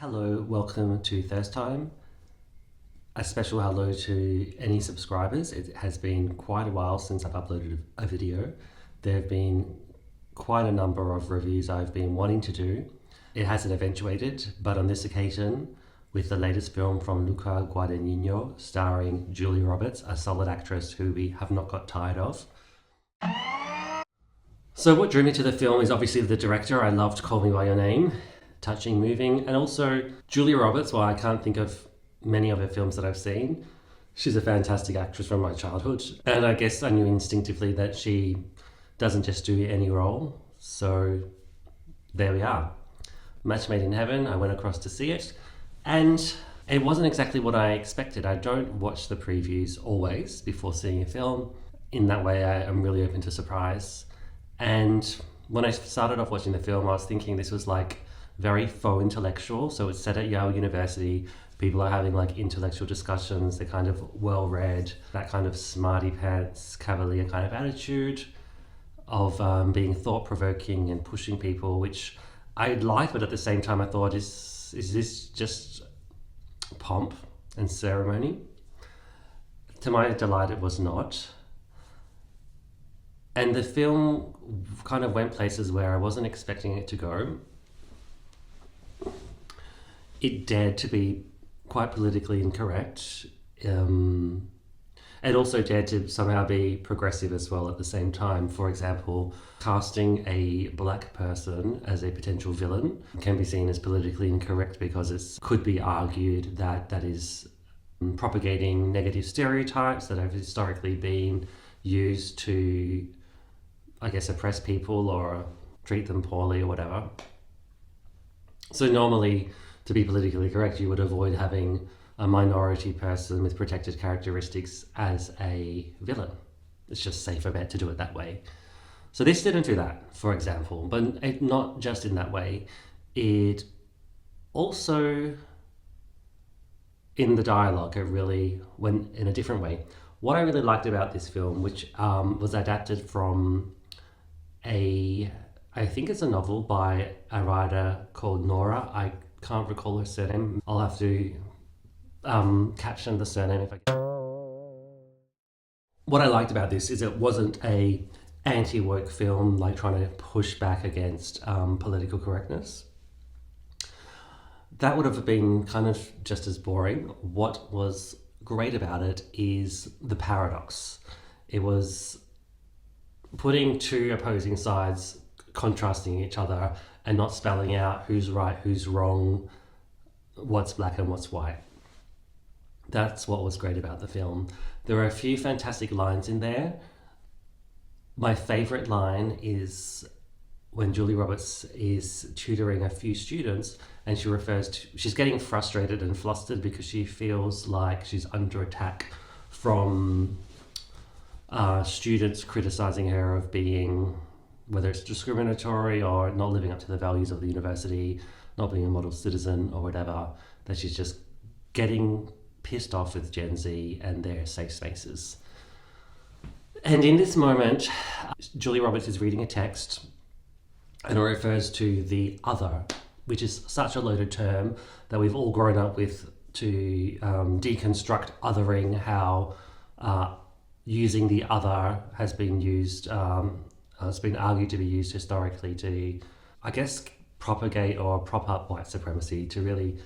Hello, welcome to Thirst Time. A special hello to any subscribers. It has been quite a while since I've uploaded a video. There have been quite a number of reviews I've been wanting to do. It hasn't eventuated, but on this occasion, with the latest film from Luca Guadagnino, starring Julia Roberts, a solid actress who we have not got tired of. So what drew me to the film is obviously the director. I loved Call Me By Your Name, touching, moving, and also Julia Roberts. While I can't think of many of her films that I've seen, she's a fantastic actress from my childhood, and I guess I knew instinctively that she doesn't just do any role. So there we are. Match made in heaven. I went across to see it, and it wasn't exactly what I expected. I don't watch the previews always before seeing a film. In that way, I am really open to surprise. And when I started off watching the film, I was thinking this was like very faux intellectual. So it's set at Yale University. People are having like intellectual discussions. They're kind of well read, that kind of smarty pants, cavalier kind of attitude of being thought provoking and pushing people, which I liked, but at the same time I thought, is this just pomp and ceremony? To my delight, it was not. And the film kind of went places where I wasn't expecting it to go. It dared to be quite politically incorrect. It also dared to somehow be progressive as well at the same time. For example, casting a black person as a potential villain can be seen as politically incorrect because it could be argued that that is propagating negative stereotypes that have historically been used to, I guess, oppress people or treat them poorly or whatever. So normally, to be politically correct, you would avoid having a minority person with protected characteristics as a villain. It's just a safer bet to do it that way. So this didn't do that, for example, but not just in that way. It also, in the dialogue, it really went in a different way. What I really liked about this film, which was adapted from I think it's a novel by a writer called Nora. I can't recall her surname. I'll have to caption the surname if I can. What I liked about this is it wasn't a anti-woke film, like trying to push back against political correctness. That would have been kind of just as boring. What was great about it is the paradox. It was putting two opposing sides contrasting each other and not spelling out who's right, who's wrong, what's black and what's white. That's what was great about the film. There are a few fantastic lines in there. My favorite line is when Julie Roberts is tutoring a few students and she's getting frustrated and flustered because she feels like she's under attack from students criticizing her of being, whether it's discriminatory or not living up to the values of the university, not being a model citizen or whatever, that she's just getting pissed off with Gen Z and their safe spaces. And in this moment, Julie Roberts is reading a text and it refers to the other, which is such a loaded term that we've all grown up with to deconstruct othering, how using the other has been used, it's been argued to be used historically to, I guess, propagate or prop up white supremacy, to really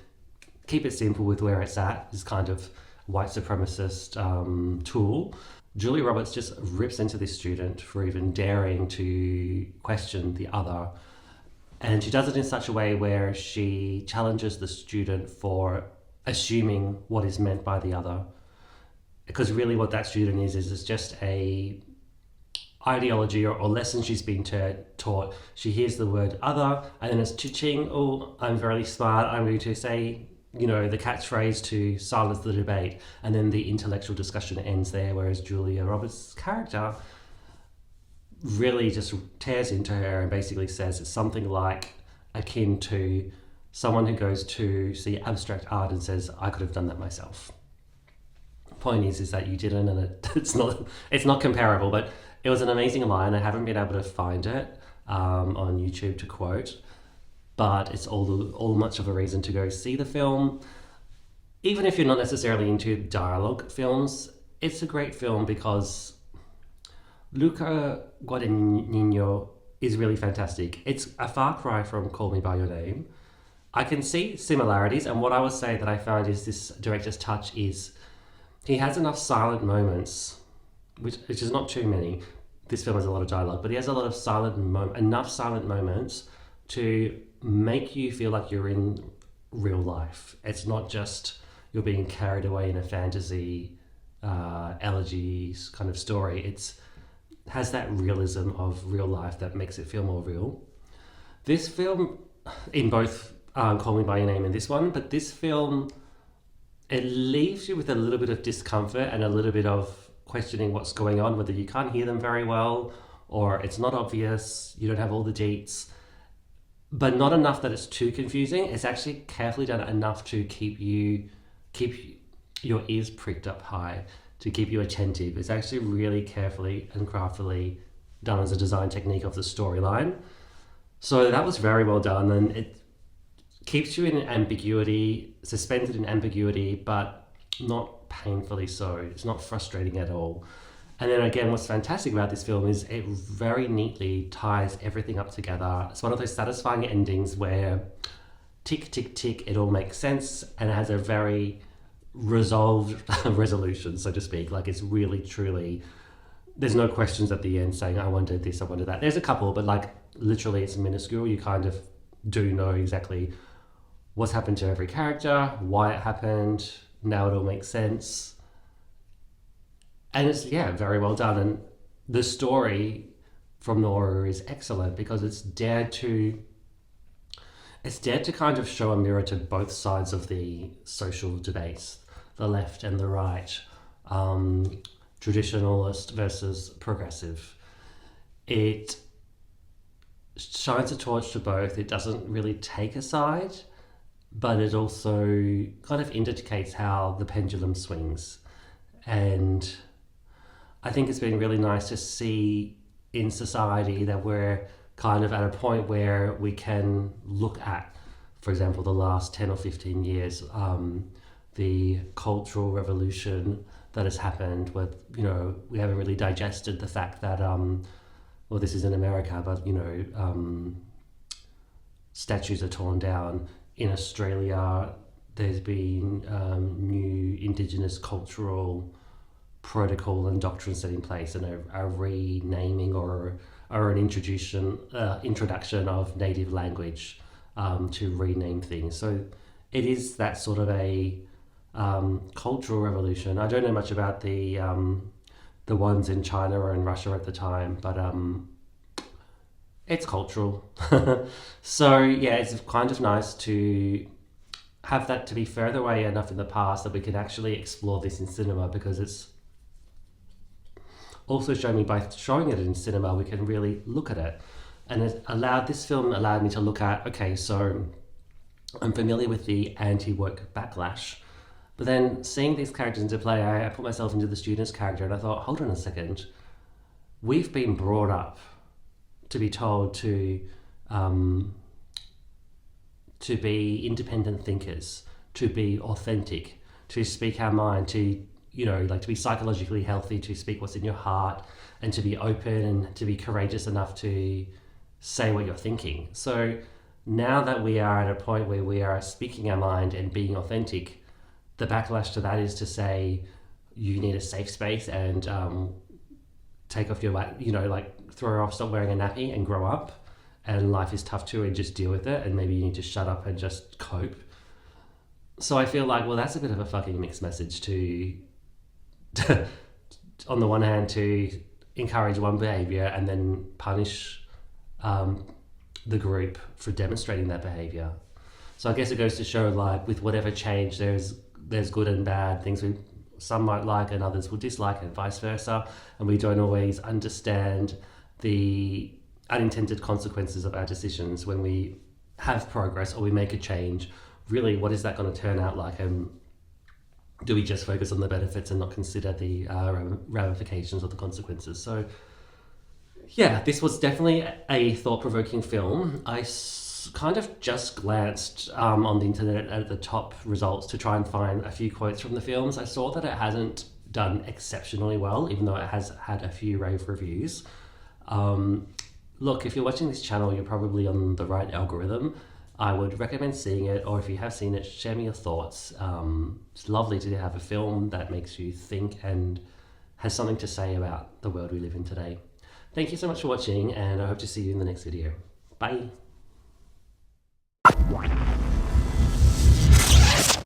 keep it simple with where it's at, this kind of white supremacist tool. Julie Roberts just rips into this student for even daring to question the other. And she does it in such a way where she challenges the student for assuming what is meant by the other. Because really what that student is just a ideology or lesson she's been taught. She hears the word other and then it's cha-ching, oh, I'm very smart, I'm going to say, the catchphrase to silence the debate, and then the intellectual discussion ends there, whereas Julia Roberts' character really just tears into her and basically says it's something like akin to someone who goes to see abstract art and says, I could have done that myself. Point is that you didn't, and it's not comparable, but it was an amazing line. I haven't been able to find it on YouTube to quote. but it's all much of a reason to go see the film. Even if you're not necessarily into dialogue films, it's a great film because Luca Guadagnino is really fantastic. It's a far cry from Call Me By Your Name. I can see similarities, and what I would say that I found is this director's touch is he has enough silent moments, which is not too many. This film has a lot of dialogue, but he has a lot of enough silent moments to make you feel like you're in real life. It's not just you're being carried away in a fantasy elegies kind of story. It's has that realism of real life that makes it feel more real. This film, in both Call Me By Your Name and this one, but this film, it leaves you with a little bit of discomfort and a little bit of questioning what's going on, whether you can't hear them very well or it's not obvious, you don't have all the deets, but not enough that it's too confusing. It's actually carefully done enough to keep your ears pricked up high, to keep you attentive. It's actually really carefully and craftily done as a design technique of the storyline. So that was very well done, and it keeps you in ambiguity, suspended in ambiguity, but not painfully so. It's not frustrating at all. And then again, what's fantastic about this film is it very neatly ties everything up together. It's one of those satisfying endings where tick, tick, tick, it all makes sense, and it has a very resolved resolution, so to speak. Like, it's really, truly, there's no questions at the end saying, I wanted this, I wanted that. There's a couple, but like literally it's minuscule. You kind of do know exactly what's happened to every character, why it happened, now it all makes sense. And it's, yeah, very well done. And the story from Nora is excellent because it's dared to kind of show a mirror to both sides of the social debates, the left and the right, traditionalist versus progressive. It shines a torch to both. It doesn't really take a side, but it also kind of indicates how the pendulum swings. And I think it's been really nice to see in society that we're kind of at a point where we can look at, for example, the last 10 or 15 years, the cultural revolution that has happened with, we haven't really digested the fact that, well, this is in America, but, statues are torn down. In Australia, there's been new Indigenous cultural protocol and doctrine set in place, and a renaming or an introduction of native language to rename things. So it is that sort of a cultural revolution. I don't know much about the ones in China or in Russia at the time, but it's cultural. So yeah, it's kind of nice to have that to be further away enough in the past that we can actually explore this in cinema, because it's also shown me by showing it in cinema, we can really look at it. And this film allowed me to look at, okay, so I'm familiar with the anti-woke backlash, but then seeing these characters into play, I put myself into the student's character and I thought, hold on a second, we've been brought up to be told to be independent thinkers, to be authentic, to speak our mind, to to be psychologically healthy, to speak what's in your heart, and to be open and to be courageous enough to say what you're thinking. So now that we are at a point where we are speaking our mind and being authentic, the backlash to that is to say you need a safe space and take off your, throw off, stop wearing a nappy and grow up, and life is tough too and just deal with it, and maybe you need to shut up and just cope. So I feel like, well, that's a bit of a fucking mixed message to on the one hand, to encourage one behavior and then punish the group for demonstrating that behavior. So I guess it goes to show, like, with whatever change, there's good and bad things some might like and others will dislike, and vice versa. And we don't always understand the unintended consequences of our decisions when we have progress or we make a change. Really, what is that going to turn out like? And do we just focus on the benefits and not consider the ramifications or the consequences? So yeah, this was definitely a thought-provoking film. I kind of just glanced on the internet at the top results to try and find a few quotes from the films. I saw that it hasn't done exceptionally well, even though it has had a few rave reviews. Look, if you're watching this channel, you're probably on the right algorithm. I would recommend seeing it, or if you have seen it, share me your thoughts. It's lovely to have a film that makes you think and has something to say about the world we live in today. Thank you so much for watching, and I hope to see you in the next video. Bye.